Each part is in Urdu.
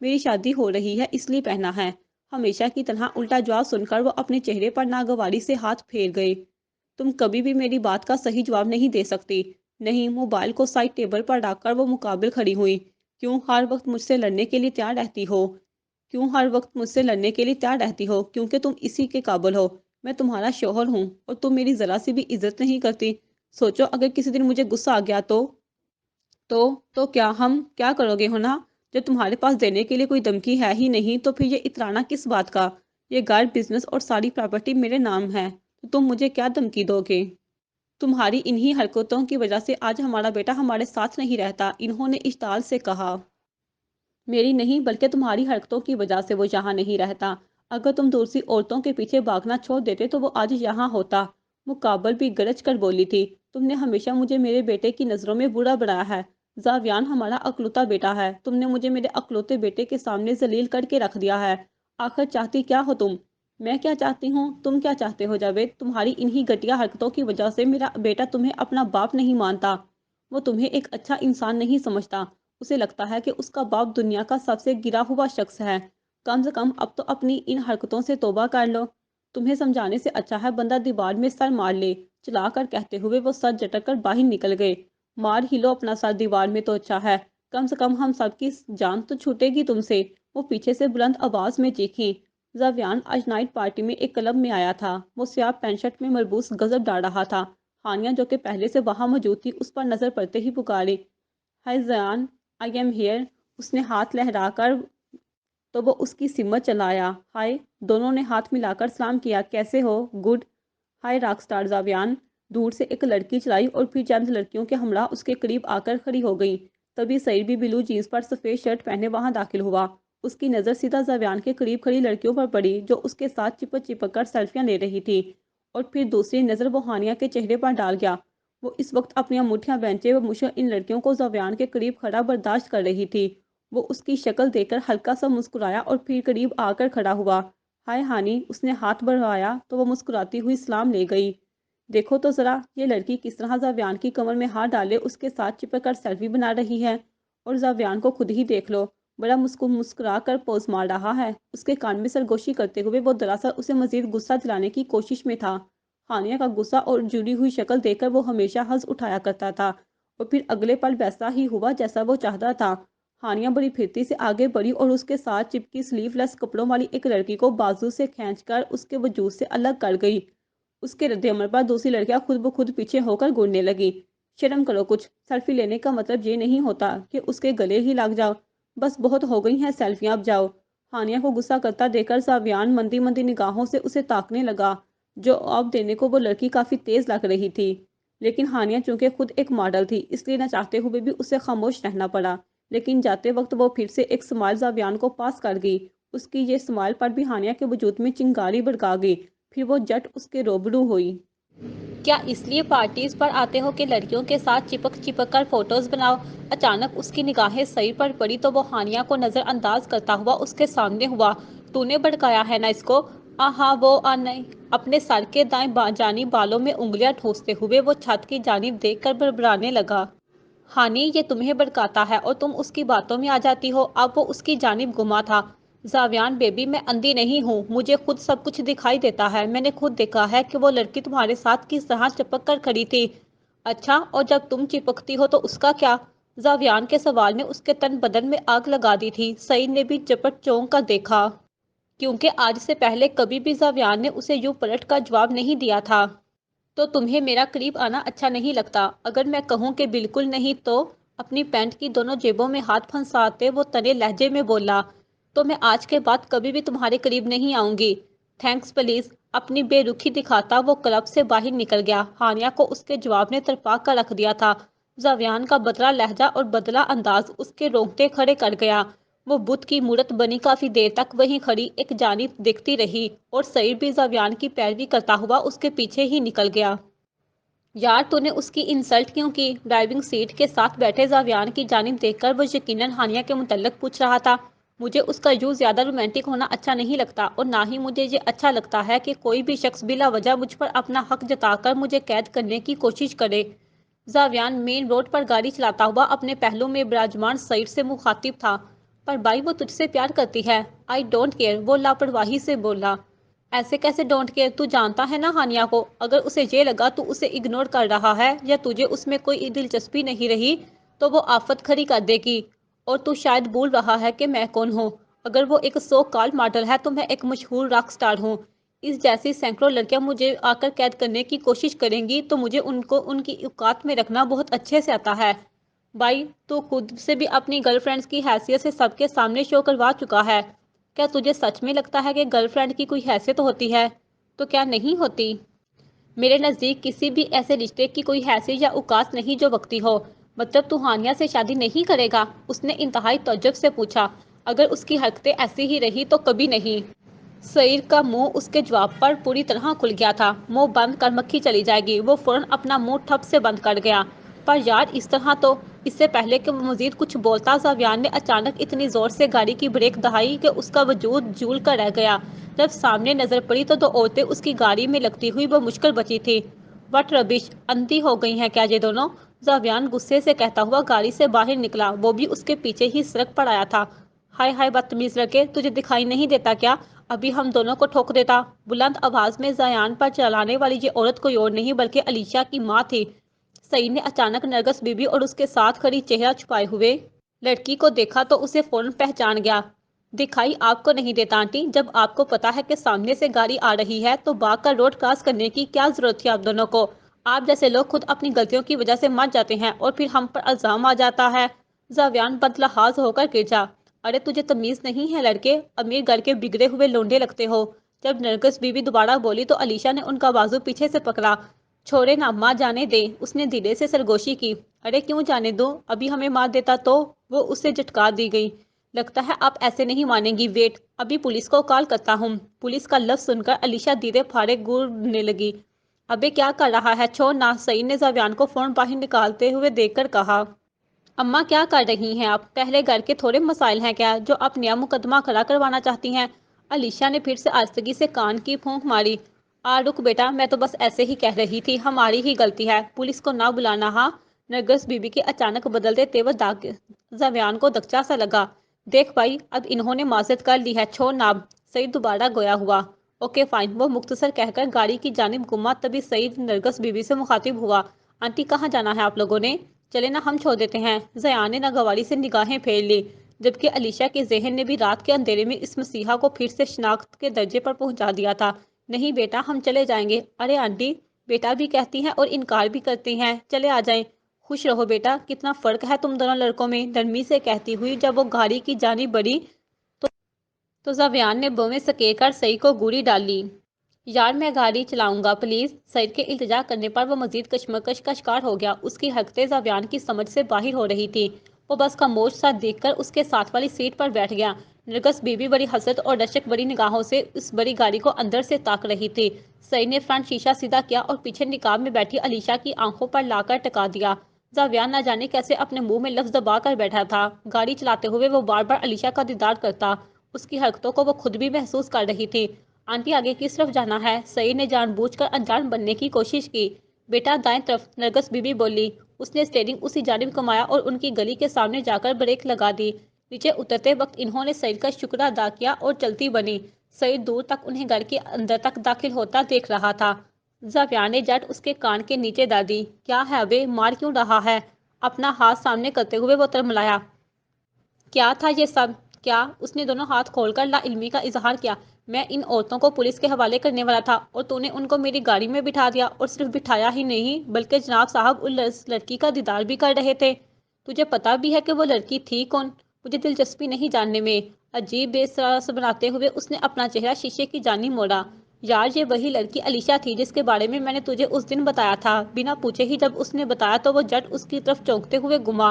میری شادی ہو رہی ہے اس لیے پہنا ہے۔ ہمیشہ کی طرح الٹا جواب سن کر وہ اپنے چہرے پر ناگواری سے ہاتھ پھیر گئی۔ تم کبھی بھی میری بات کا صحیح جواب نہیں دے سکتی۔ نہیں، موبائل کو سائڈ ٹیبل پر رکھ کر وہ مقابل کھڑی ہوئی۔ کیوں ہر وقت مجھ سے لڑنے کے لیے تیار رہتی ہو؟ کیوں ہر وقت مجھ سے لڑنے کے لیے تیار رہتی ہو؟ کیونکہ تم اسی کے قابل ہو۔ میں تمہارا شوہر ہوں اور تم میری ذرا سی بھی عزت نہیں کرتی۔ سوچو اگر کسی دن مجھے غصہ آ گیا تو تو کیا کرو گے ہونا؟ جب تمہارے پاس دینے کے لیے کوئی دھمکی ہے ہی نہیں تو پھر یہ اترانا کس بات کا؟ یہ گھر، بزنس اور ساری پراپرٹی میرے نام ہے، تو تم مجھے کیا دھمکی دو گے؟ تمہاری انہی حرکتوں کی وجہ سے آج ہمارا بیٹا ہمارے ساتھ نہیں رہتا، انہوں نے اشتعال سے کہا۔ میری نہیں بلکہ تمہاری حرکتوں کی وجہ سے وہ یہاں نہیں رہتا۔ اگر تم دوسری عورتوں کے پیچھے بھاگنا چھوڑ دیتے تو وہ آج یہاں ہوتا۔ مقابل بھی گرج کر بولی تھی۔ تم نے ہمیشہ مجھے میرے بیٹے کی نظروں میں برا بنایا ہے۔ زاویان ہمارا اکلوتا بیٹا ہے، تم نے مجھے میرے اکلوتے بیٹے کے سامنے ذلیل کر کے رکھ دیا ہے۔ آخر چاہتی کیا ہو تم؟ میں کیا چاہتی ہوں؟ تم کیا چاہتے ہو جاوید؟ تمہاری انہی گھٹیا حرکتوں کی وجہ سے میرا بیٹا تمہیں اپنا باپ نہیں مانتا۔ وہ تمہیں ایک اچھا انسان نہیں سمجھتا۔ اسے لگتا ہے کہ اس کا باپ دنیا کا سب سے گرا ہوا شخص ہے۔ کم سے کم اب تو اپنی ان حرکتوں سے توبہ کر لو۔ تمہیں سمجھانے سے اچھا ہے بندہ دیوار میں سر مار لے، چلا کر کہتے ہوئے وہ سر جھٹک کر باہر نکل گئے۔ مار ہی لو اپنا سر دیوار میں تو اچھا ہے، کم سے کم ہم سب کی جان تو چھوٹے گی تم سے۔ وہ پیچھے سے بلند آواز میں چیخیں۔ زاویان آج نائٹ پارٹی میں ایک کلب میں آیا تھا۔ وہ سیاہ پینٹ شرٹ میں ملبوس غضب ڈال رہا تھا۔ ہانیہ جو کہ پہلے سے وہاں موجود تھی اس پر نظر پڑتے ہی پکاری، hi Zayan, I am here. اس نے ہاتھ لہرا کر تو وہ اس کی سمت چلایا۔ ہائے، دونوں نے ہاتھ ملا کر سلام کیا۔ کیسے ہو؟ گڈ۔ ہائے راک سٹار زاویان۔ دور سے ایک لڑکی چلائی اور پھر چند لڑکیوں کے ہمراہ اس کے قریب آ کر کھڑی ہو گئی۔ تبھی سعید بھی بلو جینس پر سفید شرٹ پہنے وہاں داخل ہوا۔ اس کی نظر سیدھا زاویان کے قریب کھڑی لڑکیوں پر پڑی جو اس کے ساتھ چپک چپک کر سیلفیاں لے رہی تھی، اور پھر دوسری نظر وہ ہانیہ کے چہرے پر ڈال گیا۔ وہ اس وقت اپنی انگوٹھیاں بینچے و مشر ان لڑکیوں کو زاویان کے قریب کھڑا برداشت کر رہی تھی۔ وہ اس کی شکل دیکھ کر ہلکا سا مسکرایا اور پھر قریب آ کر کھڑا ہوا۔ ہائے ہانی، اس نے ہاتھ بڑھایا تو وہ مسکراتی ہوئی سلام لے گئی۔ دیکھو تو ذرا، یہ لڑکی کس طرح زاویان کی کمر میں ہاتھ ڈالے اس کے ساتھ چپک کر سیلفی بنا رہی ہے، اور زاویان کو خود ہی دیکھ لو، بڑا مسکرا کر پوز مار رہا ہے۔ اس کے کان میں سرگوشی کرتے ہوئے وہ دراصل اسے مزید غصہ دلانے کی کوشش میں تھا۔ ہانیہ کا غصہ اور جڑی ہوئی شکل دیکھ کر وہ ہمیشہ حظ اٹھایا کرتا تھا، اور پھر اگلے پل ویسا ہی ہوا جیسا وہ چاہتا تھا۔ ہانیہ بڑی پھرتی سے آگے بڑھی اور اس کے ساتھ چپکی سلیو لیس کپڑوں والی ایک لڑکی کو بازو سے کھینچ کر اس کے وجود سے الگ کر گئی۔ اس کے رد عمل پر دوسری لڑکیاں خود بخود پیچھے ہو کر گڑنے لگی۔ شرم کرو کچھ، سیلفی لینے کا مطلب یہ نہیں ہوتا کہ اس کے گلے ہی لگ جاؤ۔ بس بہت ہو گئی ہیں سیلفیاں، اب جاؤ۔ ہانیہ کو غصہ کرتا دیکھ کر زاویان مندی مندی نگاہوں سے اسے تاکنے لگا۔ جواب دینے کو وہ لڑکی کافی تیز لگ رہی تھی، لیکن ہانیہ چونکہ خود ایک ماڈل تھی اس لیے نہ چاہتے ہوئے بھی اسے خاموش رہنا پڑا۔ لیکن جاتے وقت وہ پھر سے ایک سمائل زاویان کو پاس کر گئی۔ اس کی یہ سمائل پر بھی ہانیہ کے وجود میں چنگاری بھڑکا گئی۔ پھر وہ جٹ اس کے روبرو ہوئی۔ کیا اس لیے پارٹیز پر آتے ہو کہ لڑکیوں کے ساتھ چپک چپک کر فوٹوز بناؤ؟ اچانک اس کی نگاہیں سعید پر پڑی تو وہ ہانیہ کو نظر انداز کرتا ہوا اس کے سامنے ہوا۔ تو نے بھڑکایا ہے نا اس کو؟ ہاں وہ نہیں۔ اپنے سر کے دائیں جانب بالوں میں انگلیاں ٹھونستے ہوئے وہ چھت کی جانب دیکھ کر بڑبڑانے لگا۔ ہانی، یہ تمہیں بھڑکاتا ہے اور تم اس کی باتوں میں آ جاتی ہو۔ اب وہ اس کی جانب گھما تھا۔ زاویان بیبی، میں اندھی نہیں ہوں، مجھے خود سب کچھ دکھائی دیتا ہے۔ میں نے خود دیکھا ہے کہ وہ لڑکی تمہارے ساتھ کس طرح چپک کر کھڑی تھی۔ اچھا، اور جب تم چپکتی ہو تو اس کا کیا؟ زاویان کے سوال نے اس کے تن بدن میں آگ لگا دی تھی۔ سعید نے بھی جھپٹ چونک کر دیکھا، کیونکہ آج سے پہلے کبھی بھی زاویان نے اسے یوں پلٹ کر جواب نہیں دیا تھا۔ تو تمہیں میرا قریب آنا اچھا نہیں لگتا؟ اگر میں کہوں کہ بالکل نہیں تو؟ اپنی پینٹ کی دونوں جیبوں میں ہاتھ پھنساتے وہ تنے لہجے میں بولا، تو میں آج کے بعد کبھی بھی تمہارے قریب نہیں آؤں گی۔ Thanks please. اپنی بے رخی دکھاتا وہ کلب سے باہر نکل گیا۔ ہانیہ کو اس کے جواب نے تڑپا کر رکھ دیا تھا۔ زاویان کا بدلا لہجہ اور بدلا انداز اس کے رونگٹے کھڑے کر گیا۔ وہ بت کی مورت بنی کافی دیر تک وہیں کھڑی ایک جانب دیکھتی رہی، اور سعید بھی زاویان کی پیروی کرتا ہوا اس کے پیچھے ہی نکل گیا۔ یار، تو نے اس کی انسلٹ کیوں کی؟ ڈرائیونگ سیٹ کے ساتھ بیٹھے زاویان کی جانب دیکھ کر وہ یقیناً ہانیہ کے متعلق پوچھ رہا تھا۔ مجھے اس کا یوں زیادہ رومانٹک ہونا اچھا نہیں لگتا، اور نہ ہی مجھے یہ اچھا لگتا ہے کہ کوئی بھی شخص بلا وجہ مجھ پر اپنا حق جتا کر مجھے قید کرنے کی کوشش کرے۔ زاویان مین روڈ پر گاڑی چلاتا ہوا اپنے پہلو میں براجمان سعید سے مخاطب تھا۔ پر بھائی وہ تجھ سے پیار کرتی ہے۔ آئی ڈونٹ کیئر، وہ لاپرواہی سے بولا۔ ایسے کیسے ڈونٹ کیئر؟ تو جانتا ہے نا ہانیہ کو، اگر اسے یہ لگا تو اسے اگنور کر رہا ہے یا تجھے اس میں کوئی دلچسپی نہیں رہی تو وہ آفت کھڑی کر دے گی۔ اور تو شاید بھول رہا ہے کہ میں کون ہوں۔ اگر وہ ایک سو کال ماڈل ہے تو میں ایک مشہور راک سٹار ہوں۔ اس جیسی سینکڑوں لڑکیاں مجھے آ کر قید کرنے کی کوشش کریں گی تو مجھے ان کو ان کی اوقات میں رکھنا بہت اچھے سے آتا ہے۔ بھائی تو خود سے بھی اپنی گرل فرینڈز کی حیثیت سے سب کے سامنے شو کروا چکا ہے۔ کیا تجھے سچ میں لگتا ہے کہ گرل فرینڈ کی کوئی حیثیت ہوتی ہے؟ تو کیا نہیں ہوتی؟ میرے نزدیک کسی بھی ایسے رشتے کی کوئی حیثیت یا اوقات نہیں جو وقتی ہو۔ مطلب تو ہانیہ سے شادی نہیں کرے گا؟ اس نے انتہائی تعجب سے پوچھا۔ اگر اس کی حرکتیں ایسی ہی رہی تو کبھی نہیں۔ سعید کا منہ اس کے جواب پر پوری طرح کھل گیا تھا۔ منہ بند کر مکھی چلی جائے گی، وہ فوراً اپنا منہ ٹھپ سے بند کر گیا۔ پر یار اس طرح تو… اس سے پہلے کہ وہ مزید کچھ بولتا زاویان نے اچانک اتنی زور سے گاڑی کی بریک دہائی کہ اس کا وجود جھول کر رہ گیا۔ جب سامنے نظر پڑی تو دو عورتیں اس کی گاڑی میں لگتی ہوئی بمشکل بچی تھی۔ وٹ ربش، اندھی ہو گئی ہیں کیا یہ دونوں؟ زاویان غصے سے کہتا ہوا گاڑی سے باہر نکلا، وہ بھی اس کے پیچھے ہی سڑک پر آیا تھا۔ ہائے ہائے بدتمیز لڑکے، تجھے دکھائی نہیں دیتا کیا؟ ابھی ہم دونوں کو ٹھوک دیتا۔ بلند آواز میں زیان پر چلانے والی یہ عورت کوئی اور نہیں بلکہ علیشا کی ماں تھی۔ سعید نے اچانک نرگس بی بی اور اس کے ساتھ کھڑی چہرہ چھپائے ہوئے لڑکی کو دیکھا تو اسے فوراً پہچان گیا۔ دکھائی آپ کو نہیں دیتا آنٹی؟ جب آپ کو پتا ہے کہ سامنے سے گاڑی آ رہی ہے تو بھاگ کر روڈ کراس کرنے کی کیا ضرورت تھی آپ دونوں کو؟ آپ جیسے لوگ خود اپنی غلطیوں کی وجہ سے مر جاتے ہیں اور پھر ہم پر الزام آ جاتا ہے۔ زاویان بدلحاظ ہو کر گر جا۔ ارے تجھے تمیز نہیں ہے لڑکے، امیر گھر کے بگڑے ہوئے لونڈے لگتے ہو۔ جب نرگس بی بی دوبارہ بولی تو علیشا نے ان کا بازو پیچھے سے پکڑا۔ چھوڑے نا ماں، جانے دے، اس نے دھیرے سے سرگوشی کی۔ ارے کیوں جانے دو؟ ابھی ہمیں مار دیتا تو؟ وہ اسے جھٹکا دی گئی۔ لگتا ہے آپ ایسے نہیں مانیں گی، ویٹ، ابھی پولیس کو کال کرتا ہوں۔ پولیس کا لفظ سن کر علیشا دھیرے پھاڑے گھورنے لگی۔ ابے کیا کر رہا ہے، چھوڑ نہ، سعید نے زاویان کو فوراً باہر نکالتے ہوئے دیکھ کر کہا۔ اماں کیا کر رہی ہیں آپ؟ پہلے گھر کے تھوڑے مسائل ہیں کیا جو آپ نیا مقدمہ کھڑا کروانا چاہتی ہیں؟ علیشا نے پھر سے آہستگی سے کان کی پھونک ماری۔ رک بیٹا، میں تو بس ایسے ہی کہہ رہی تھی، ہماری ہی غلطی ہے، پولیس کو نہ بلانا ہاں۔ نرگس بی بی کے اچانک بدلتے تیور زاویان کو دکچا سا لگا۔ دیکھ بھائی، اب انہوں نے معذرت کر لی ہے، چھوڑ نہ اب۔ سعید دوبارہ گویا ہوا۔ اوکے فائن، وہ مختصر کہہ کر گاڑی کی جانب گھما۔ تبھی سعید نرگس بی بی سے مخاطب ہوا۔ آنٹی کہاں جانا ہے آپ لوگوں نے؟ چلے نا ہم چھوڑ دیتے ہیں۔ زیان نے ناگواری سے نگاہیں پھیر لی، جبکہ علیشا کے ذہن نے بھی رات کے اندھیرے میں اس مسیحا کو پھر سے شناخت کے درجے پر پہنچا دیا تھا۔ نہیں بیٹا، ہم چلے جائیں گے۔ ارے آنٹی، بیٹا بھی کہتی ہیں اور انکار بھی کرتی ہیں، چلے آ جائیں۔ خوش رہو بیٹا، کتنا فرق ہے تم دونوں لڑکوں میں، نرمی سے کہتی ہوئی جب وہ گاڑی کی جانب بڑھی تو زاویان نے بویں سکے کر سعید کو گولی ڈال لی۔ یار میں گاڑی چلاؤں گا پلیز۔ سعید کے التجا کرنے پر وہ مزید کشمکش کا شکار ہو گیا۔ اس کی حرکتیں زاویان کی سمجھ سے باہر ہو رہی تھی۔ وہ بس خاموش سا دیکھ کر اس کے ساتھ والی سیٹ پر بیٹھ گیا۔ نرگس بی بی بڑی حسرت اور رشک بڑی نگاہوں سے اس بڑی گاڑی کو اندر سے تاک رہی تھی۔ سعید نے فرنٹ شیشہ سیدھا کیا اور پیچھے نقاب میں بیٹھی علیشا کی آنکھوں پر لا کر ٹکا دیا۔ زاویان نہ جانے کیسے اپنے منہ میں لفظ دبا کر بیٹھا تھا۔ گاڑی چلاتے ہوئے وہ بار بار علیشا کا دیدار کرتا، اس کی حرکتوں کو وہ خود بھی محسوس کر رہی تھی۔ آنٹی آگے کس طرف جانا ہے؟ سعید نے جان بوجھ کر انجان بننے کی کوشش کی۔ بیٹا دائیں طرف، نرگس بی بی بولی۔ اس نے سٹیئرنگ اسی جانب گھمایا اور ان کی گلی کے سامنے جا کر بریک لگا دی۔ نیچے اترتے وقت انہوں نے سعید کا شکر ادا کیا اور چلتی بنی۔ سعید دور تک انہیں گھر کے اندر تک داخل ہوتا دیکھ رہا تھا۔ زاویان نے جٹ اس کے کان کے نیچے ڈال دی۔ کیا ہے ابے، مار کیوں رہا ہے؟ اپنا ہاتھ سامنے کرتے ہوئے وہ ترملایا۔ کیا تھا یہ سب؟ کیا؟ اس نے دونوں ہاتھ کھول کر لا علمی کا اظہار کیا۔ میں ان عورتوں کو پولیس کے حوالے کرنے والا تھا اور تو نے ان کو میری گاڑی میں بٹھا دیا، اور صرف بٹھایا ہی نہیں بلکہ جناب صاحب اس لڑکی کا دیدار بھی کر رہے تھے۔ تجھے پتا بھی ہے کہ وہ لڑکی تھی کون؟ مجھے دلچسپی نہیں جاننے میں۔ عجیب بے سراس بناتے ہوئے اس نے اپنا چہرہ شیشے کی جانب موڑا۔ یار یہ وہی لڑکی علیشا تھی جس کے بارے میں نے تجھے اس دن بتایا تھا۔ بنا پوچھے ہی جب اس نے بتایا تو وہ جٹ اس کی طرف چونکتے ہوئے گھما۔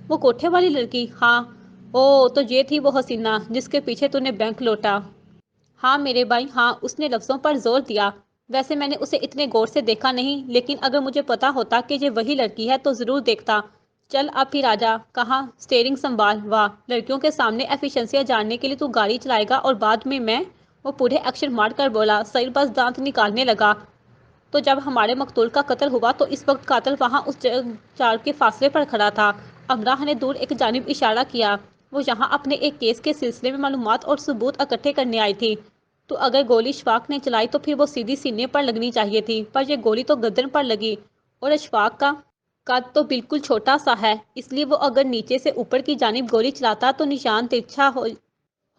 وہ کوٹھے والی لڑکی؟ ہاں۔ اوہ تو یہ تھی وہ حسینہ جس کے پیچھے تو نے بینک لوٹا؟ ہاں میرے بھائی ہاں، اس نے لفظوں پر زور دیا۔ ویسے میں نے اسے اتنے غور سے دیکھا نہیں، لیکن اگر مجھے پتا ہوتا کہ یہ وہی لڑکی ہے تو ضرور دیکھتا۔ چل اب پھر آجا۔ کہاں؟ سٹیئرنگ سنبھال۔ واہ، لڑکیوں کے سامنے ایفیشنسیاں جاننے کے لیے تو گاڑی چلائے گا اور بعد میں وہ پورے ایکشن مار کر بولا۔ سعید بس دانت نکالنے لگا۔ تو جب ہمارے مقتول کا قتل ہوا تو اس وقت قاتل وہاں اس 4 کے فاصلے پر کھڑا تھا۔ امراء نے دور ایک جانب اشارہ کیا۔ وہ یہاں اپنے ایک کیس کے سلسلے میں معلومات اور ثبوت اکٹھے کرنے آئی تھی۔ تو اگر گولی اشفاق نے چلائی تو پھر وہ سیدھی سینے پر لگنی چاہیے تھی، پر یہ گولی تو گردن پر لگی، اور اشفاق کا قد تو بالکل چھوٹا سا ہے، اس لیے وہ اگر نیچے سے اوپر کی جانب گولی چلاتا تو نشان ترچھا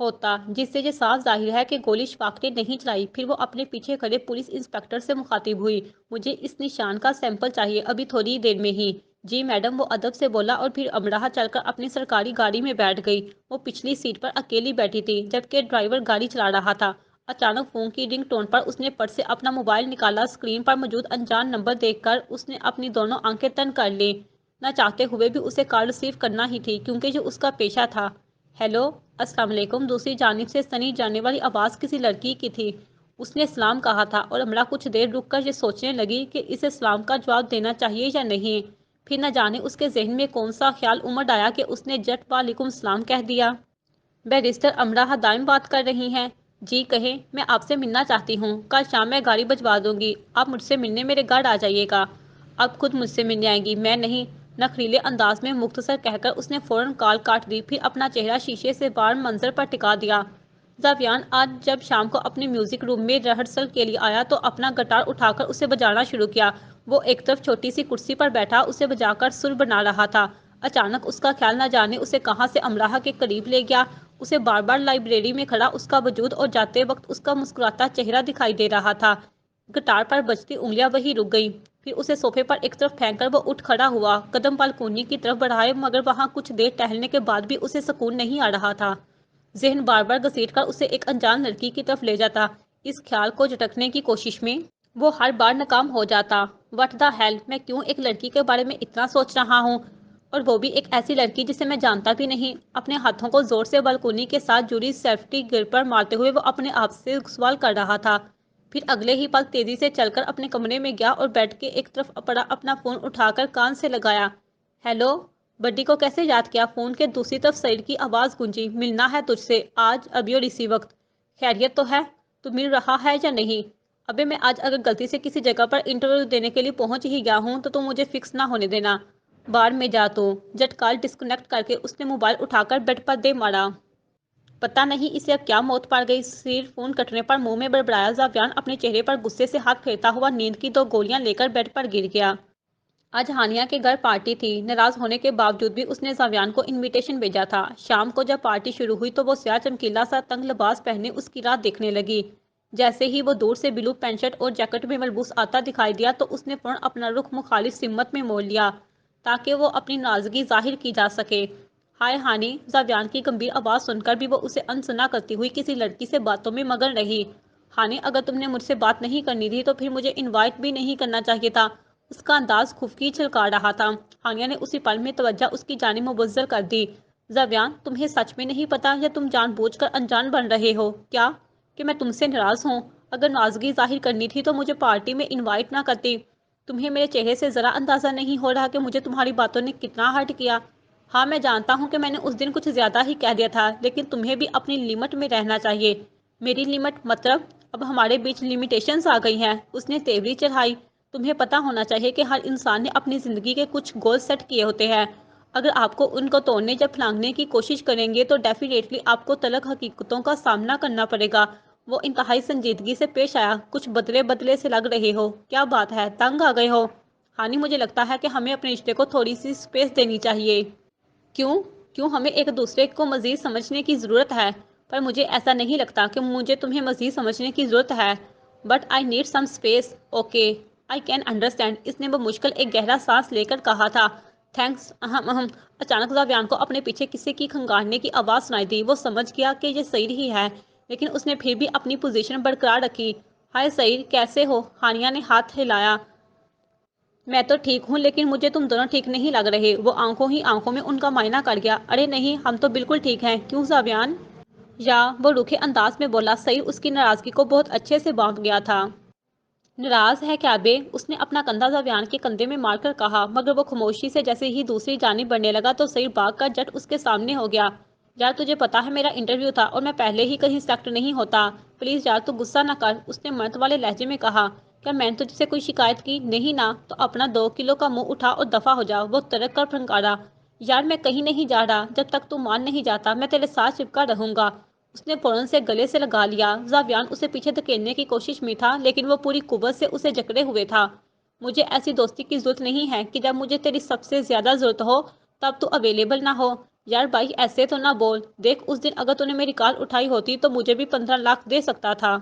ہوتا، جس سے یہ صاف ظاہر ہے کہ گولی اشفاق نے نہیں چلائی۔ پھر وہ اپنے پیچھے کھڑے پولیس انسپکٹر سے مخاطب ہوئی، مجھے اس نشان کا سیمپل چاہیے، ابھی تھوڑی دیر میں ہی۔ جی میڈم، وہ ادب سے بولا اور پھر امراہ چل کر اپنی سرکاری گاڑی میں بیٹھ گئی۔ وہ پچھلی سیٹ پر اکیلی بیٹھی تھی جبکہ ڈرائیور گاڑی چلا رہا تھا۔ اچانک فون کی رنگ ٹون پر اس نے پرس سے اپنا موبائل نکالا۔ اسکرین پر موجود انجان نمبر دیکھ کر اس نے اپنی دونوں آنکھیں تن کر لیں۔ نہ چاہتے ہوئے بھی اسے کال ریسیو کرنا ہی تھی کیونکہ یہ اس کا پیشہ تھا۔ ہیلو، السلام علیکم۔ دوسری جانب سے سنی جانے والی آواز کسی لڑکی کی تھی۔ اس نے سلام کہا تھا اور امرا کچھ دیر رک کر یہ سوچنے لگی کہ اسے سلام کا جواب دینا چاہیے یا نہیں۔ پھر نہ جانے اس کے ذہن میں کون سا خیال امڑ آیا کہ اس نے جٹ وعلیکم السلام کہہ دیا۔ بیرسٹر امراہ دائم بات کر رہی ہیں؟ جی کہیں، میں آپ سے ملنا چاہتی ہوں۔ کل شام میں گاڑی بھجوا دوں گی، آپ مجھ سے ملنے میرے گھر آ جائیے گا۔ اب خود مجھ سے ملنے آئیں گی، میں نہیں۔ نخریلے انداز میں مختصر کہہ کر اس نے فوراً کال کاٹ دی، پھر اپنا چہرہ شیشے سے باہر منظر پر ٹکا دیا۔ زاویان آج جب شام کو اپنے میوزک روم میں ریہرسل کے لیے آیا تو اپنا گٹار اٹھا کر اسے بجانا شروع کیا۔ وہ ایک طرف چھوٹی سی کرسی پر بیٹھا اسے بجا کر سر بنا رہا تھا۔ اچانک اس کا خیال نہ جانے اسے کہاں سے امراہ کے قریب لے گیا۔ اسے بار بار لائبریری میں کھڑا اس کا وجود اور جاتے وقت اس کا مسکراتا چہرہ دکھائی دے رہا تھا۔ گٹار پر بجتی انگلیاں وہیں رک گئیں۔ پھر اسے صوفے پر ایک طرف پھینک کر وہ اٹھ کھڑا ہوا، قدم بالکونی کی طرف بڑھائے، مگر وہاں کچھ دیر ٹہلنے کے بعد بھی اسے سکون نہیں آ رہا تھا۔ ذہن بار بار گھسیٹ کر اسے ایک انجان لڑکی کی طرف لے جاتا۔ اس خیال کو جھٹکنے کی کوشش میں وہ ہر بار ناکام ہو جاتا۔ وٹ دا ہیل، میں کیوں ایک لڑکی کے بارے میں اتنا سوچ رہا ہوں، اور وہ بھی ایک ایسی لڑکی جسے میں جانتا بھی نہیں۔ اپنے ہاتھوں کو زور سے بالکونی کے ساتھ جڑی سیفٹی گرل پر مارتے ہوئے وہ اپنے آپ سے سوال کر رہا تھا۔ پھر اگلے ہی پل تیزی سے چل کر اپنے کمرے میں گیا اور بیڈ کے ایک طرف پڑا اپنا فون اٹھا کر کان سے لگایا۔ ہیلو، بڈی کو کیسے یاد کیا؟ فون کے دوسری طرف سعید کی آواز گونجی، ملنا ہے تجھ سے، آج، ابھی اور اسی وقت۔ خیریت تو ہے؟ تو مل رہا ہے یا نہیں؟ ابے میں آج اگر غلطی سے کسی جگہ پر انٹرویو دینے کے لیے پہنچ ہی گیا ہوں تو مجھے فکس نہ ہونے دینا۔ بار میں جا تو۔ جٹ کال ڈسکنیکٹ کر کے اس نے موبائل اٹھا کر بیڈ پر دے مارا۔ پتہ نہیں اسے اب کیا موت پڑ گئی۔ صرف فون کٹنے پر منہ میں بڑبڑایا زاویان اپنے چہرے پر غصے سے ہاتھ پھیرتا ہوا نیند کی 2 گولیاں لے کر بیڈ پر گر گیا۔ آج ہانیہ کے گھر پارٹی تھی۔ ناراض ہونے کے باوجود بھی اس نے زاویان کو انویٹیشن بھیجا تھا۔ شام کو جب پارٹی شروع ہوئی تو وہ سیاہ چمکیلا سا تنگ لباس پہنے اس کی راہ دیکھنے لگی۔ جیسے ہی وہ دور سے بلو پینٹ شرٹ اور جیکٹ میں ملبوس آتا دکھائی دیا تو اس نے فوراً اپنا رخ مخالف سمت میں موڑ لیا تاکہ وہ اپنی ناراضگی ظاہر کی جا سکے۔ ہائے ہانی، زاویان کی گمبھیر آواز سن کر بھی وہ اسے انسنا کرتی ہوئی کسی لڑکی سے باتوں میں مگن رہی۔ ہانی، اگر تم نے مجھ سے بات نہیں کرنی تھی تو پھر مجھے انوائٹ بھی نہیں کرنا چاہیے تھا۔ اس کا انداز خفگی چھلکا رہا تھا۔ ہانیہ نے اسی پل میں توجہ اس کی جانب مبذول کر دی۔ زاویان، تمہیں سچ میں نہیں پتا یا تم جان بوجھ کر انجان بن رہے ہو کیا کہ میں تم سے ناراض ہوں؟ اگر ناراضگی ظاہر کرنی تھی تو مجھے پارٹی میں انوائٹ نہ کرتی۔ تمہیں میرے چہرے سے ذرا اندازہ نہیں ہو رہا کہ مجھے تمہاری باتوں نے کتنا ہرٹ کیا؟ ہاں، میں جانتا ہوں کہ میں نے اس دن کچھ زیادہ ہی کہہ دیا تھا، لیکن تمہیں بھی اپنی لمٹ میں رہنا چاہیے۔ میری لمٹ مطلب؟ اب ہمارے بیچ لمیٹیشنز آ گئی ہیں۔ اس نے تیوری چڑھائی۔ تمہیں پتہ ہونا چاہیے کہ ہر انسان نے اپنی زندگی کے کچھ گول سیٹ کیے ہوتے ہیں۔ اگر آپ کو ان کو توڑنے یا پھلانگنے کی کوشش کریں گے تو ڈیفینیٹلی آپ کو تلخ حقیقتوں کا سامنا کرنا پڑے گا۔ وہ انتہائی سنجیدگی سے پیش آیا۔ کچھ بدلے بدلے سے لگ رہے ہو، کیا بات ہے، تنگ آ گئے ہو؟ ہانی، مجھے لگتا ہے کہ ہمیں اپنے رشتے کو تھوڑی سی سپیس دینی چاہیے۔ کیوں؟ کیوں ہمیں ایک دوسرے کو مزید سمجھنے کی ضرورت ہے؟ پر مجھے ایسا نہیں لگتا کہ مجھے تمہیں مزید سمجھنے کی ضرورت ہے۔ But I need some space, okay, I can understand, اس نے بمشکل ایک گہرا سانس لے کر کہا تھا۔ تھینکس، اچانک زاویان کو اپنے پیچھے کسی کی کھنگارنے کی آواز سنائی دی۔ وہ سمجھ گیا کہ یہ سعید ہی ہے، لیکن اس نے پھر بھی اپنی پوزیشن برقرار رکھی۔ ہائے سعید، کیسے ہو؟ ہانیہ نے ہاتھ ہلایا۔ میں تو ٹھیک ہوں، لیکن مجھے تم دونوں ٹھیک نہیں لگ رہے۔ وہ آنکھوں ہی آنکھوں میں ان کا معائنہ کر گیا۔ ارے نہیں، ہم تو بالکل ٹھیک ہیں، کیوں زاویان؟ یا، وہ روکھے انداز میں بولا۔ سعید اس کی ناراضگی کو بہت اچھے سے بھانپ گیا تھا۔ ناراض ہے کیا بے؟ اس نے اپنا کندھا زاویان کے کندھے میں مار کر کہا، مگر وہ خاموشی سے جیسے ہی دوسری جانب بڑھنے لگا تو سعید بھاگ کر جٹ اس کے سامنے ہو گیا۔ یار، تجھے پتا ہے میرا انٹرویو تھا اور میں پہلے ہی کہیں سلیکٹ نہیں ہوتا۔ پلیز یار، تو غصہ نہ کر، اس نے مرد والے لہجے میں کہا۔ کیا میں نے تجھ سے کوئی شکایت کی؟ نہیں نا؟ تو اپنا 2 کلو کا منہ اٹھا اور دفع ہو جا، وہ ترک کر پھنکارا۔ یار میں کہیں نہیں جا رہا، جب تک تو مان نہیں جاتا میں تیرے ساتھ چپکا رہوں گا۔ اس نے فوراً سے گلے سے لگا لیا۔ زاویان اسے پیچھے دھکیلنے کی کوشش میں تھا لیکن وہ پوری قوت سے اسے جکڑے ہوئے تھا۔ مجھے ایسی دوستی کی ضرورت نہیں ہے کہ جب مجھے تیری سب سے زیادہ ضرورت ہو تب تو اویلیبل نہ ہو۔ یار بھائی ایسے تو نہ بول، دیکھ اس دن اگر تو نے میری کال اٹھائی ہوتی تو مجھے بھی 15 لاکھ دے سکتا تھا،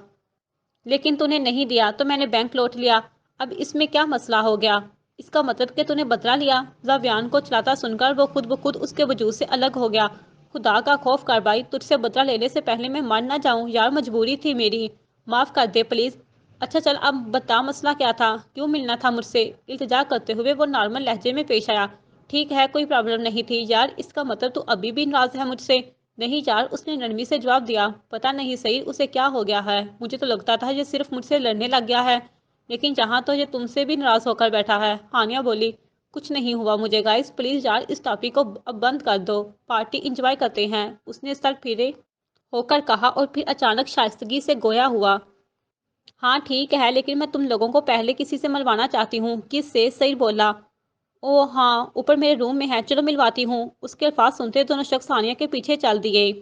لیکن تو نے نہیں دیا تو میں نے بینک لوٹ لیا۔ اب اس میں کیا مسئلہ ہو گیا؟ اس کا مطلب کہ تو نے بدلہ لیا؟ زاویان کو چلاتا سن کر وہ خود بخود اس کے وجود سے الگ ہو گیا۔ خدا کا خوف کر بھائی، تجھ سے بدلہ لینے سے پہلے میں مر نہ جاؤں۔ یار مجبوری تھی میری، معاف کر دے پلیز۔ اچھا چل اب بتا مسئلہ کیا تھا، کیوں ملنا تھا مجھ سے؟ التجا کرتے ہوئے وہ نارمل لہجے میں پیش آیا۔ ٹھیک ہے کوئی پرابلم نہیں تھی یار، اس کا مطلب تو ابھی بھی ناراض ہے مجھ سے؟ نہیں یار، اس نے نرمی سے جواب دیا۔ پتہ نہیں صحیح اسے کیا ہو گیا ہے، مجھے تو لگتا تھا یہ صرف مجھ سے لڑنے لگ گیا ہے، لیکن جہاں تو یہ تم سے بھی ناراض ہو کر بیٹھا ہے۔ ہانیہ بولی، کچھ نہیں ہوا مجھے گائز، پلیز یار اس ٹاپک کو اب بند کر دو، پارٹی انجوائے کرتے ہیں۔ اس نے سر پھیرے ہو کر کہا اور پھر اچانک شائستگی سے گویا ہوا۔ ہاں ٹھیک ہے، لیکن میں تم لوگوں کو پہلے کسی سے ملوانا چاہتی ہوں۔ کس سے؟ سعید بولا۔ او ہاں، اوپر میرے روم میں ہے، چلو ملواتی ہوں۔ اس کے الفاظ سنتے دونوں شخص ہانیہ کے پیچھے چل دیے۔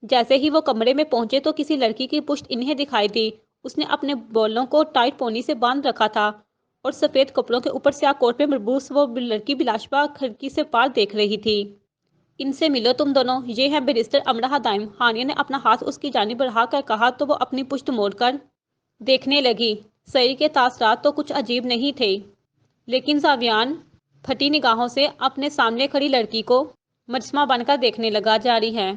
جیسے ہی وہ کمرے میں پہنچے تو کسی لڑکی کی پشت انہیں دکھائی دی۔ اس نے اپنے بالوں کو ٹائٹ پونی سے باندھ رکھا تھا اور سفید کپڑوں کے اوپر سیاہ کوٹ پہ مربوس وہ لڑکی بلاشبہ کھڑکی سے پار دیکھ رہی تھی۔ ان سے ملو تم دونوں، یہ ہے بیرسٹر امرہ دائم۔ ہانیہ نے اپنا ہاتھ اس کی جانب بڑھا کر کہا تو وہ اپنی پشت موڑ کر دیکھنے لگی۔ سعید کے تاثرات تو کچھ عجیب نہیں تھے، لیکن زاویان پھٹی نگاہوں سے اپنے سامنے کھڑی لڑکی کو مجسمہ بن کر دیکھنے لگا۔ جاری ہے۔